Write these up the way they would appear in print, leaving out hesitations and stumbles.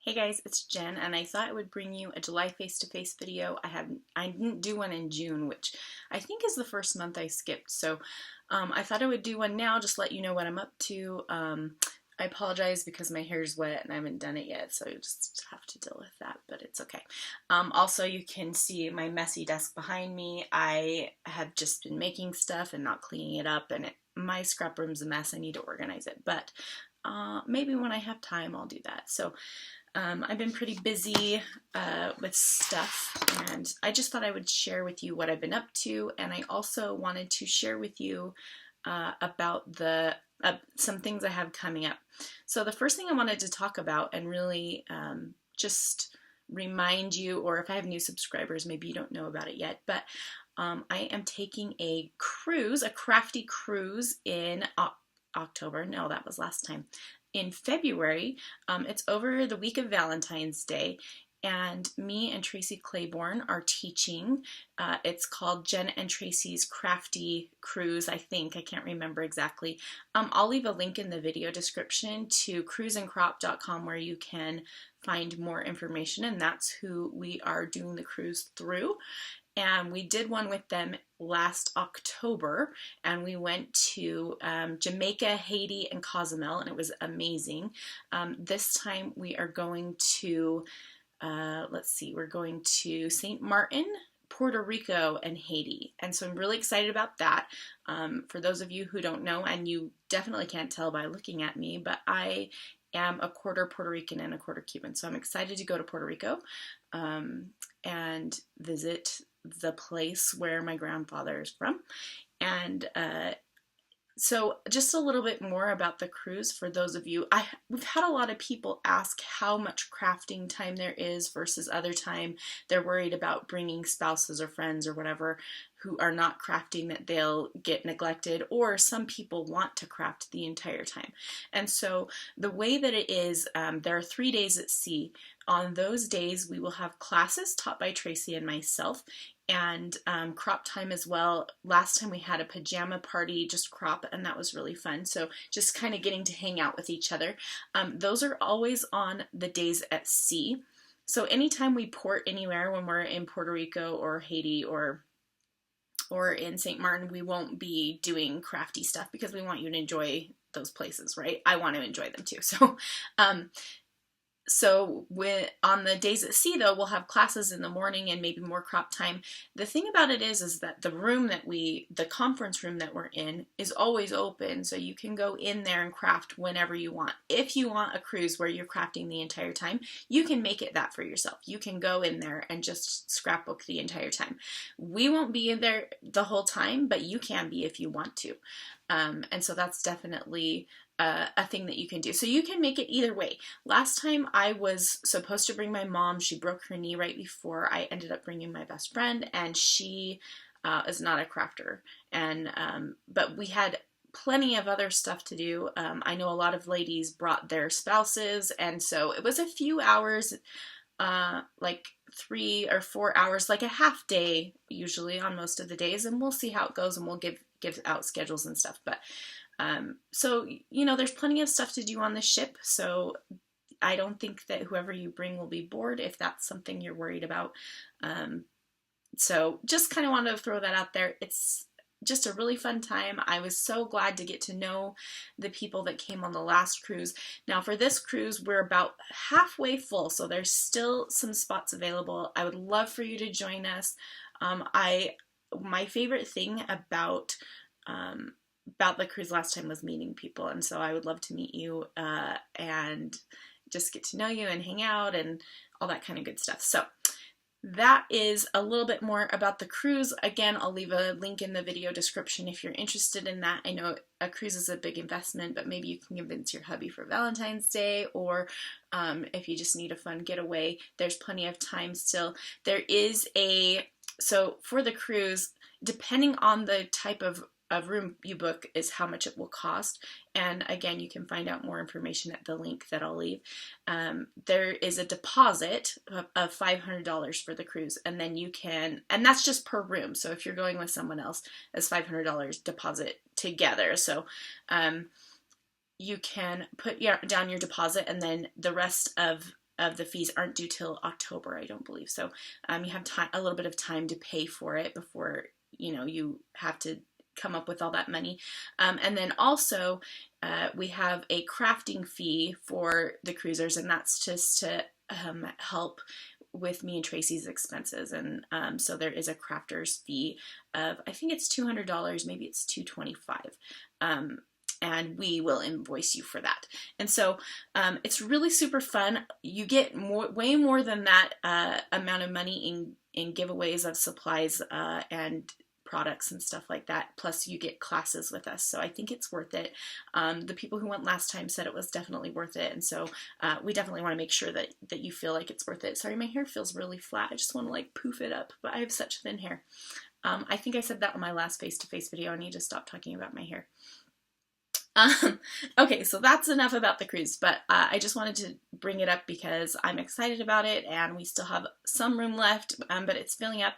Hey guys, it's Jen, and I thought I would bring you a July face-to-face video. I didn't do one in June, which I think is the first month I skipped. So I thought I would do one now, just let you know what I'm up to. I apologize because my hair's wet and I haven't done it yet, so you just have to deal with that, but it's okay. Also, you can see my messy desk behind me. I have just been making stuff and not cleaning it up, and my scrap room's a mess. I need to organize it, but maybe when I have time, I'll do that. So I've been pretty busy with stuff, and I just thought I would share with you what I've been up to, and I also wanted to share with you about some things I have coming up. So the first thing I wanted to talk about and really just remind you, or if I have new subscribers, maybe you don't know about it yet, but I am taking a cruise, a crafty cruise in October. No, that was last time. In February. It's over the week of Valentine's Day, and me and Tracy Claiborne are teaching. It's called Jen and Tracy's Crafty Cruise, I think. I can't remember exactly. I'll leave a link in the video description to cruiseandcrop.com where you can find more information, and that's who we are doing the cruise through. And we did one with them last October, and we went to Jamaica, Haiti, and Cozumel, and it was amazing. This time we are going to, we're going to St. Martin, Puerto Rico, and Haiti. And so I'm really excited about that. For those of you who don't know, and you definitely can't tell by looking at me, but I am a quarter Puerto Rican and a quarter Cuban. So I'm excited to go to Puerto Rico and visit the place where my grandfather is from. And so just a little bit more about the cruise for those of you. We've had a lot of people ask how much crafting time there is versus other time. They're worried about bringing spouses or friends or whatever who are not crafting, that they'll get neglected, or some people want to craft the entire time. And so the way that it is, there are 3 days at sea. On those days, we will have classes taught by Tracy and myself, and crop time as well. Last time we had a pajama party, just crop, and that was really fun. So just kind of getting to hang out with each other. Those are always on the days at sea. So anytime we port anywhere, when we're in Puerto Rico or Haiti or in St. Martin, we won't be doing crafty stuff because we want you to enjoy those places, right? I want to enjoy them too. So on the days at sea, though, we'll have classes in the morning and maybe more crop time. The thing about it is that the conference room that we're in is always open, so you can go in there and craft whenever you want. If you want a cruise where you're crafting the entire time, you can make it that for yourself. You can go in there and just scrapbook the entire time. We won't be in there the whole time, but you can be if you want to. And so that's definitely a thing that you can do. So you can make it either way. Last time I was supposed to bring my mom. She broke her knee right before. I ended up bringing my best friend, and she is not a crafter. And but we had plenty of other stuff to do. I know a lot of ladies brought their spouses, and so it was a few hours, like 3 or 4 hours, like a half day usually on most of the days, and we'll see how it goes, and we'll give out schedules and stuff. But so, you know, there's plenty of stuff to do on the ship, so I don't think that whoever you bring will be bored if that's something you're worried about. So just kind of wanted to throw that out there. It's just a really fun time. I was so glad to get to know the people that came on the last cruise. Now for this cruise, we're about halfway full, so there's still some spots available. I would love for you to join us. My favorite thing about the cruise last time was meeting people, and so I would love to meet you and just get to know you and hang out and all that kind of good stuff. So that is a little bit more about the cruise. Again, I'll leave a link in the video description if you're interested in that. I know a cruise is a big investment, but maybe you can convince your hubby for Valentine's Day, or if you just need a fun getaway, there's plenty of time still. So for the cruise, depending on the type of room you book is how much it will cost. And again, you can find out more information at the link that I'll leave. There is a deposit of $500 for the cruise, and then and that's just per room. So if you're going with someone else, it's $500 deposit together. So you can put down your deposit, and then the rest of of the fees aren't due till October, I don't believe. So you have a little bit of time to pay for it before, you know, you have to come up with all that money. And then also we have a crafting fee for the cruisers, and that's just to help with me and Tracy's expenses. And so there is a crafter's fee of, I think it's $200, maybe it's $225. And we will invoice you for that. And so it's really super fun. You get way more than that amount of money in giveaways of supplies and products and stuff like that. Plus you get classes with us. So I think it's worth it. The people who went last time said it was definitely worth it. And so we definitely want to make sure that you feel like it's worth it. Sorry, my hair feels really flat. I just want to like poof it up, but I have such thin hair. I think I said that on my last face-to-face video. I need to stop talking about my hair. Okay, so that's enough about the cruise, but I just wanted to bring it up because I'm excited about it, and we still have some room left, but it's filling up,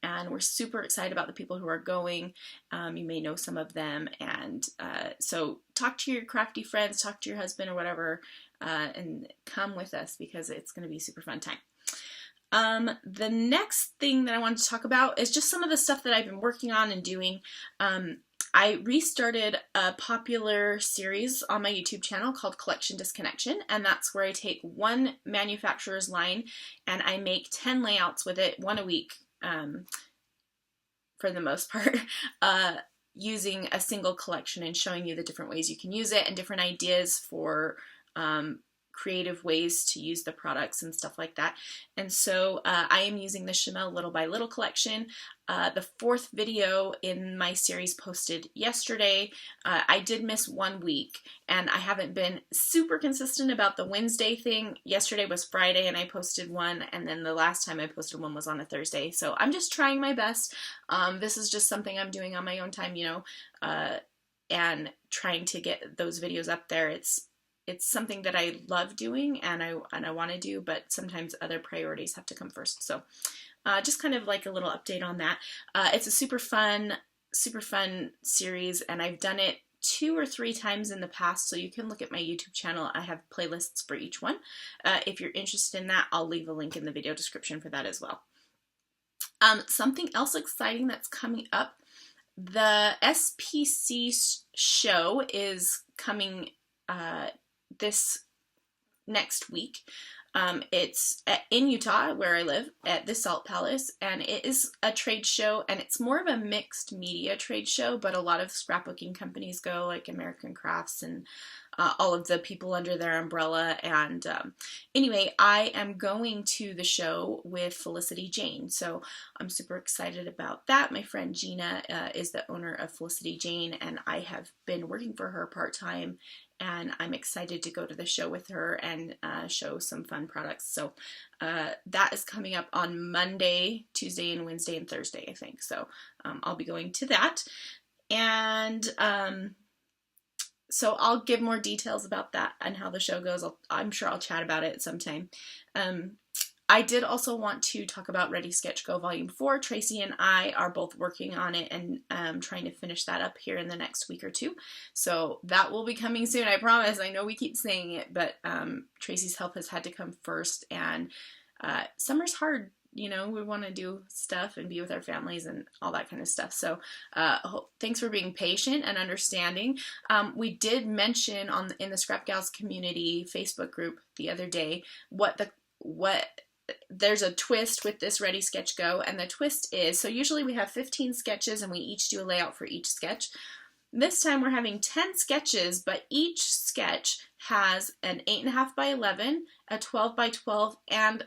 and we're super excited about the people who are going. You may know some of them, and so talk to your crafty friends, talk to your husband or whatever, and come with us because it's going to be a super fun time. The next thing that I wanted to talk about is just some of the stuff that I've been working on and doing. I restarted a popular series on my YouTube channel called Collection Disconnection, and that's where I take one manufacturer's line and I make 10 layouts with it, one a week, for the most part, using a single collection and showing you the different ways you can use it and different ideas for creative ways to use the products and stuff like that. And so I am using the Chamel Little by Little collection. The fourth video in my series posted yesterday. I did miss 1 week, and I haven't been super consistent about the Wednesday thing. Yesterday was Friday and I posted one, and then the last time I posted one was on a Thursday. So I'm just trying my best. This is just something I'm doing on my own time, you know, and trying to get those videos up there. It's something that I love doing and I want to do, but sometimes other priorities have to come first. So just kind of like a little update on that. It's a super fun series, and I've done it 2 or 3 times in the past, so you can look at my YouTube channel. I have playlists for each one. If you're interested in that, I'll leave a link in the video description for that as well. Something else exciting that's coming up, the SPC show is coming this next week. It's in Utah, where I live, at the Salt Palace, and it is a trade show, and it's more of a mixed media trade show, but a lot of scrapbooking companies go, like American Crafts and all of the people under their umbrella. And anyway, I am going to the show with Felicity Jane, so I'm super excited about that. My friend Gina is the owner of Felicity Jane, and I have been working for her part-time, and I'm excited to go to the show with her and show some fun products. So that is coming up on Monday, Tuesday, and Wednesday, and Thursday, I think. So I'll be going to that. And so I'll give more details about that and how the show goes. I'm sure I'll chat about it sometime. I did also want to talk about Ready Sketch Go Volume 4. Tracy and I are both working on it and trying to finish that up here in the next week or two. So that will be coming soon, I promise. I know we keep saying it, but Tracy's help has had to come first, and summer's hard. You know, we want to do stuff and be with our families and all that kind of stuff. So thanks for being patient and understanding. We did mention in the Scrap Gals community Facebook group the other day there's a twist with this Ready Sketch Go, and the twist is, so usually we have 15 sketches and we each do a layout for each sketch. This time we're having 10 sketches, but each sketch has an 8.5 by 11, a 12 by 12, and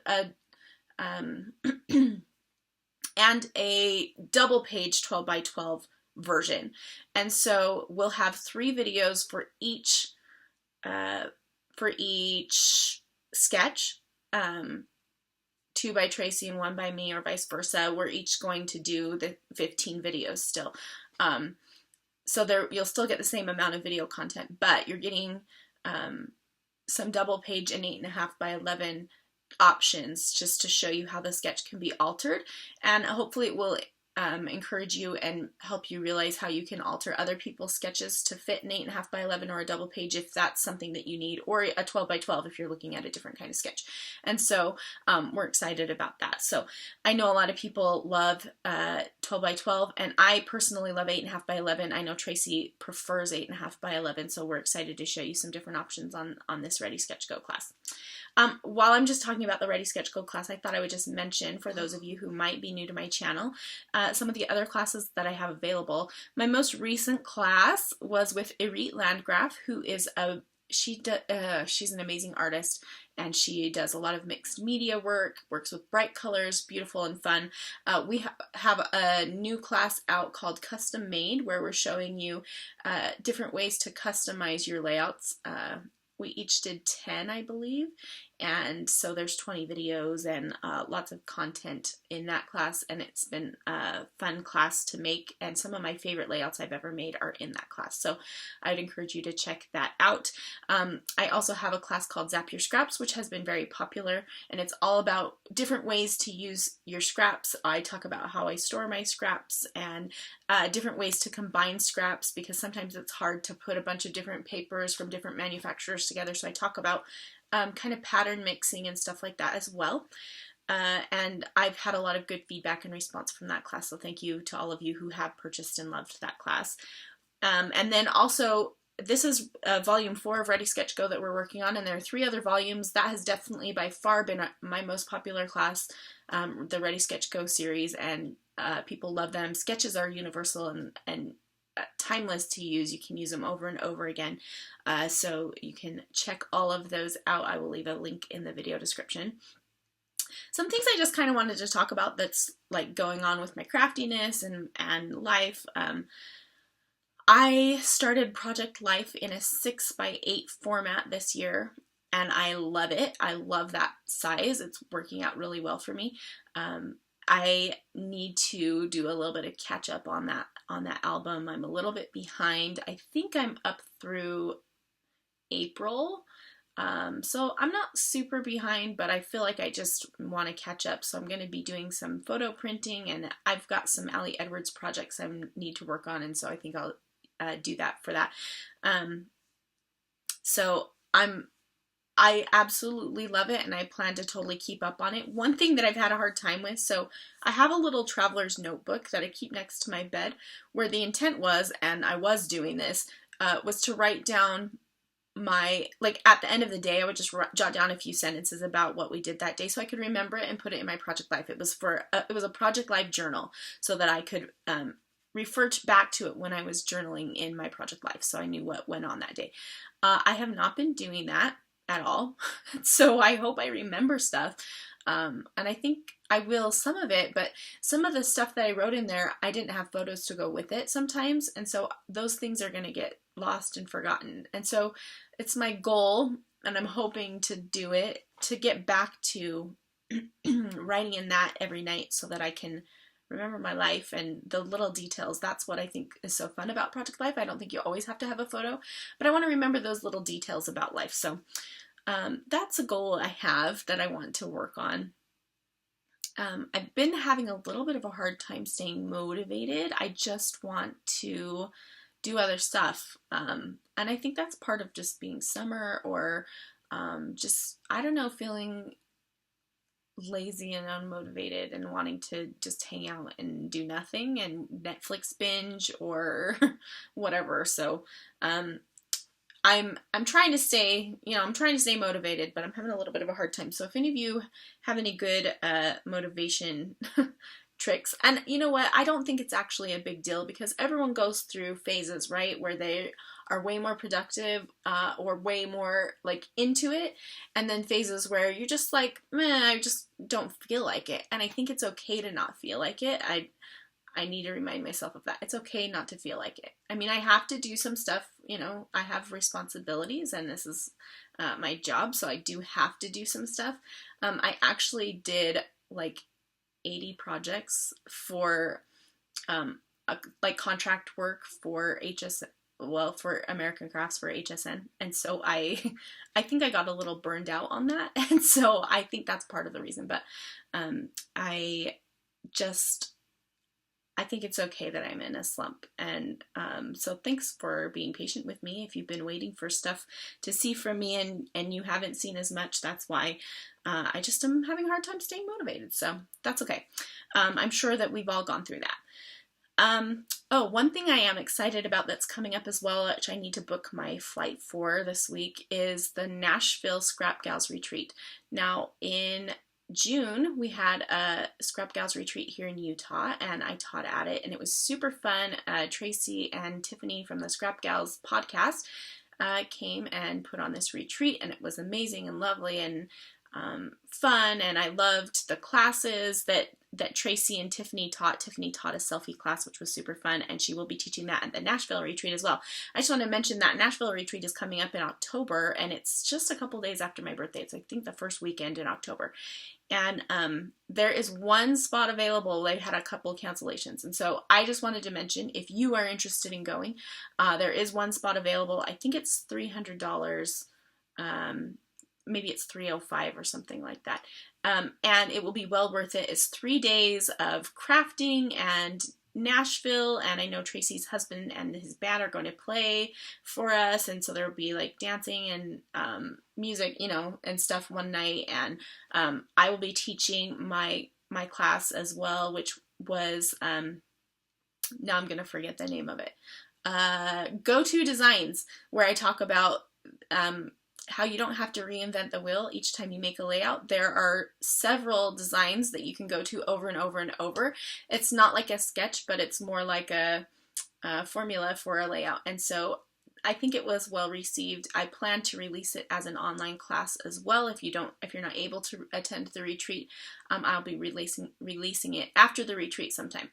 a double page 12 by 12 version. And so we'll have 3 videos for each sketch. 2 by Tracy and 1 by me, or vice versa. We're each going to do the 15 videos still. So you'll still get the same amount of video content, but you're getting some double page and 8.5 by 11 options just to show you how the sketch can be altered. And hopefully it will encourage you and help you realize how you can alter other people's sketches to fit an 8.5 by 11 or a double page if that's something that you need, or a 12 by 12 if you're looking at a different kind of sketch. And so we're excited about that. So I know a lot of people love 12 by 12, and I personally love 8.5 by 11. I know Tracy prefers 8.5 by 11, so we're excited to show you some different options on this Ready Sketch Go class. While I'm just talking about the Ready Sketch Go class, I thought I would just mention, for those of you who might be new to my channel, some of the other classes that I have available. My most recent class was with Irit Landgraf, who is she's an amazing artist, and she does a lot of mixed media work, works with bright colors, beautiful and fun. We have a new class out called Custom Made, where we're showing you different ways to customize your layouts. We each did 10, I believe, and so there's 20 videos and lots of content in that class, and it's been a fun class to make, and some of my favorite layouts I've ever made are in that class, so I'd encourage you to check that out. I also have a class called Zap Your Scraps, which has been very popular, and it's all about different ways to use your scraps. I talk about how I store my scraps and different ways to combine scraps, because sometimes it's hard to put a bunch of different papers from different manufacturers together, so I talk about kind of pattern mixing and stuff like that as well. And I've had a lot of good feedback and response from that class, so thank you to all of you who have purchased and loved that class. And then also, this is volume 4 of Ready Sketch Go that we're working on, and there are 3 other volumes. That has definitely by far been my most popular class, the Ready Sketch Go series, and people love them. Sketches are universal and timeless to use. You can use them over and over again, so you can check all of those out. I will leave a link in the video description. Some things I just kind of wanted to talk about that's like going on with my craftiness and life. I started Project Life in a 6 by 8 format this year, and I love it. I love that size. It's working out really well for me. I need to do a little bit of catch up on that album. I'm a little bit behind. I think I'm up through April. So I'm not super behind, but I feel like I just want to catch up. So I'm going to be doing some photo printing, and I've got some Allie Edwards projects I need to work on, and so I think I'll do that for that. So I absolutely love it, and I plan to totally keep up on it. One thing that I've had a hard time with, so I have a little traveler's notebook that I keep next to my bed, where the intent was, and I was doing this, was to write down like at the end of the day, I would just jot down a few sentences about what we did that day so I could remember it and put it in my Project Life. It was a Project Life journal so that I could refer back to it when I was journaling in my Project Life, so I knew what went on that day. I have not been doing that at all, so I hope I remember stuff, and I think I will some of it, but some of the stuff that I wrote in there, I didn't have photos to go with it sometimes, and so those things are going to get lost and forgotten, and so it's my goal, and I'm hoping to do it, to get back to writing in that every night so that I can remember my life and the little details. That's what I think is so fun about Project Life. I don't think you always have to have a photo, but I want to remember those little details about life. So that's a goal I have that I want to work on. I've been having a little bit of a hard time staying motivated. I just want to do other stuff. And I think that's part of just being summer, or just, I don't know, feeling lazy and unmotivated and wanting to just hang out and do nothing and Netflix binge or whatever. So I'm trying to stay, I'm trying to stay motivated, but I'm having a little bit of a hard time. So if any of you have any good motivation tricks, and you know what, I don't think it's actually a big deal, because everyone goes through phases, right, where they are way more productive or way more like into it, and then phases where you're just like, man, I just don't feel like it. And I think it's okay to not feel like it. I need to remind myself of that. It's okay not to feel like it. I mean, I have to do some stuff, I have responsibilities, and this is my job, so I do have to do some stuff. I actually did like 80 projects for like contract work for for American Crafts for HSN, and so I think I got a little burned out on that, and so I think that's part of the reason. But I just I think it's okay that I'm in a slump. And so thanks for being patient with me. If you've been waiting for stuff to see from me and you haven't seen as much, that's why. I just am having a hard time staying motivated, so that's okay. I'm sure that we've all gone through that. Oh, one thing I am excited about that's coming up as well, which I need to book my flight for this week, is the Nashville Scrap Gals Retreat. Now, in June, we had a Scrap Gals Retreat here in Utah, and I taught at it, and it was super fun. Tracy and Tiffany from the Scrap Gals podcast came and put on this retreat, and it was amazing and lovely and fun, and I loved the classes that Tracy and Tiffany taught. Tiffany taught a selfie class, which was super fun, and she will be teaching that at the Nashville retreat as well. I just want to mention that Nashville retreat is coming up in October, and it's just a couple days after my birthday. It's, I think, the first weekend in October. And there is one spot available. They had a couple cancellations, and so I just wanted to mention, if you are interested in going, there is one spot available. I think it's $300. Maybe it's $305 or something like that. And it will be well worth it. It's 3 days of crafting and Nashville, and I know Tracy's husband and his band are going to play for us, and so there will be like dancing and music, you know, and stuff one night, and I will be teaching my class as well, which was, now I'm going to forget the name of it, Go-To Designs, where I talk about how you don't have to reinvent the wheel each time you make a layout. There are several designs that you can go to over and over and over. It's not like a sketch, but it's more like a formula for a layout. And so I think it was well received. I plan to release it as an online class as well. If you're not able to attend the retreat, I'll be releasing it after the retreat sometime.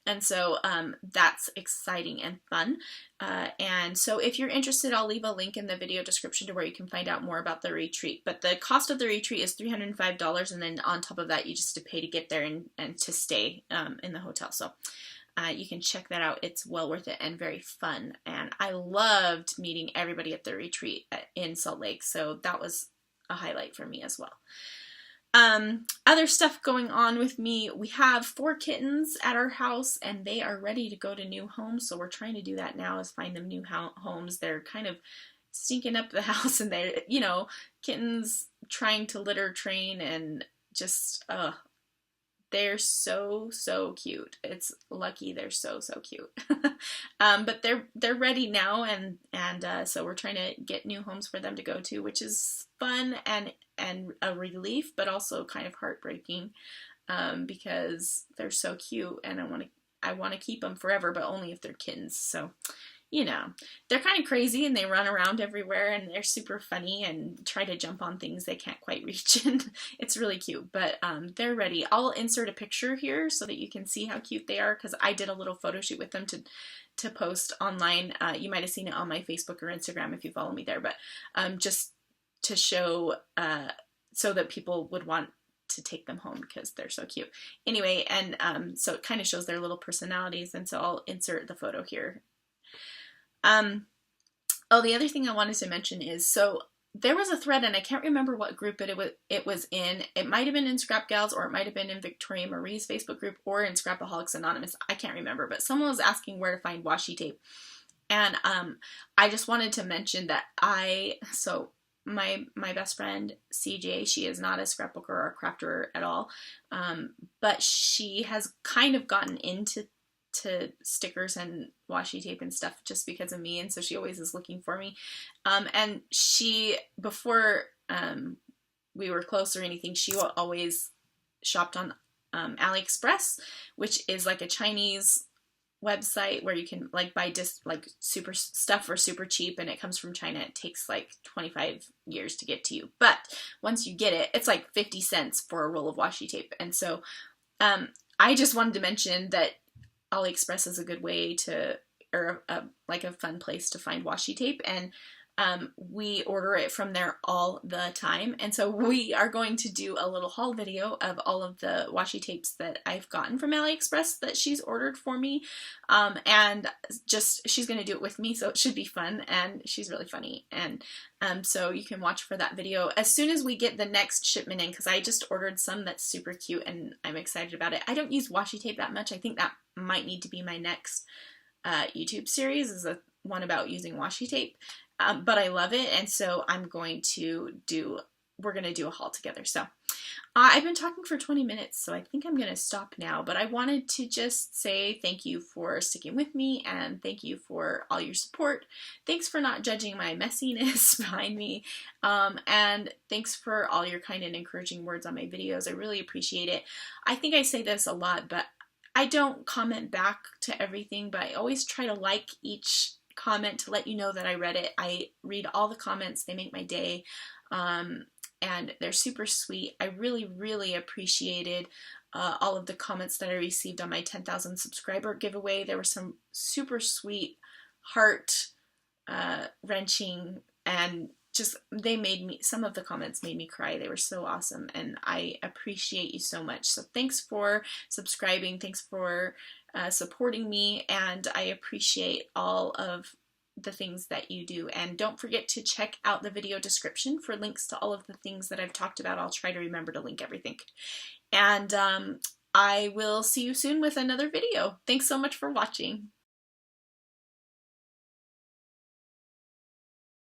And so that's exciting and fun. And so if you're interested, I'll leave a link in the video description to where you can find out more about the retreat. But the cost of the retreat is $305, and then on top of that, you just have to pay to get there and to stay in the hotel. So you can check that out. It's well worth it and very fun. And I loved meeting everybody at the retreat in Salt Lake. So that was a highlight for me as well. Other stuff going on with me, we have 4 kittens at our house, and they are ready to go to new homes, so we're trying to do that now, is find them new homes. They're kind of stinking up the house, and they're, you know, kittens trying to litter train, and just, they're so cute. It's lucky they're so cute. But they're ready now, and so we're trying to get new homes for them to go to, which is fun and a relief, but also kind of heartbreaking, because they're so cute, and I want to keep them forever, but only if they're kittens. So, you know, they're kind of crazy, and they run around everywhere, and they're super funny and try to jump on things they can't quite reach, and it's really cute. But they're ready. I'll insert a picture here so that you can see how cute they are, because I did a little photo shoot with them to post online. You might have seen it on my Facebook or Instagram if you follow me there, but just to show so that people would want to take them home because they're so cute. Anyway, and so it kind of shows their little personalities, and so I'll insert the photo here. Oh, the other thing I wanted to mention is, so there was a thread, and I can't remember what group it was in. It might have been in Scrap Gals, or it might have been in Victoria Marie's Facebook group, or in Scrapaholics Anonymous. I can't remember, but someone was asking where to find washi tape. And I just wanted to mention that my best friend, CJ, she is not a scrapbooker or a crafter at all, but she has kind of gotten into stickers and washi tape and stuff just because of me, and so she always is looking for me. And she, before we were close or anything, she always shopped on AliExpress, which is like a Chinese website where you can like buy just like super stuff for super cheap, and it comes from China. It takes like 25 years to get to you, but once you get it, it's like 50 cents for a roll of washi tape. And so I just wanted to mention that AliExpress is a good way to, or like a fun place to find washi tape, and we order it from there all the time. And so we are going to do a little haul video of all of the washi tapes that I've gotten from AliExpress that she's ordered for me, and just she's going to do it with me, so it should be fun, and she's really funny. And so you can watch for that video as soon as we get the next shipment in, because I just ordered some that's super cute and I'm excited about it. I don't use washi tape that much. I think that might need to be my next YouTube series, is a one about using washi tape. But I love it, and so we're going to do a haul together. So I've been talking for 20 minutes, so I think I'm going to stop now, but I wanted to just say thank you for sticking with me, and thank you for all your support. Thanks for not judging my messiness behind me, and thanks for all your kind and encouraging words on my videos. I really appreciate it. I think I say this a lot, but I don't comment back to everything, but I always try to like each comment to let you know that I read it. I read all the comments. They make my day. And they're super sweet. I really, really appreciated all of the comments that I received on my 10,000 subscriber giveaway. There were some super sweet, heart wrenching, and just some of the comments made me cry. They were so awesome, and I appreciate you so much. So thanks for subscribing. Thanks for supporting me, and I appreciate all of the things that you do. And don't forget to check out the video description for links to all of the things that I've talked about. I'll try to remember to link everything. And I will see you soon with another video. Thanks so much for watching.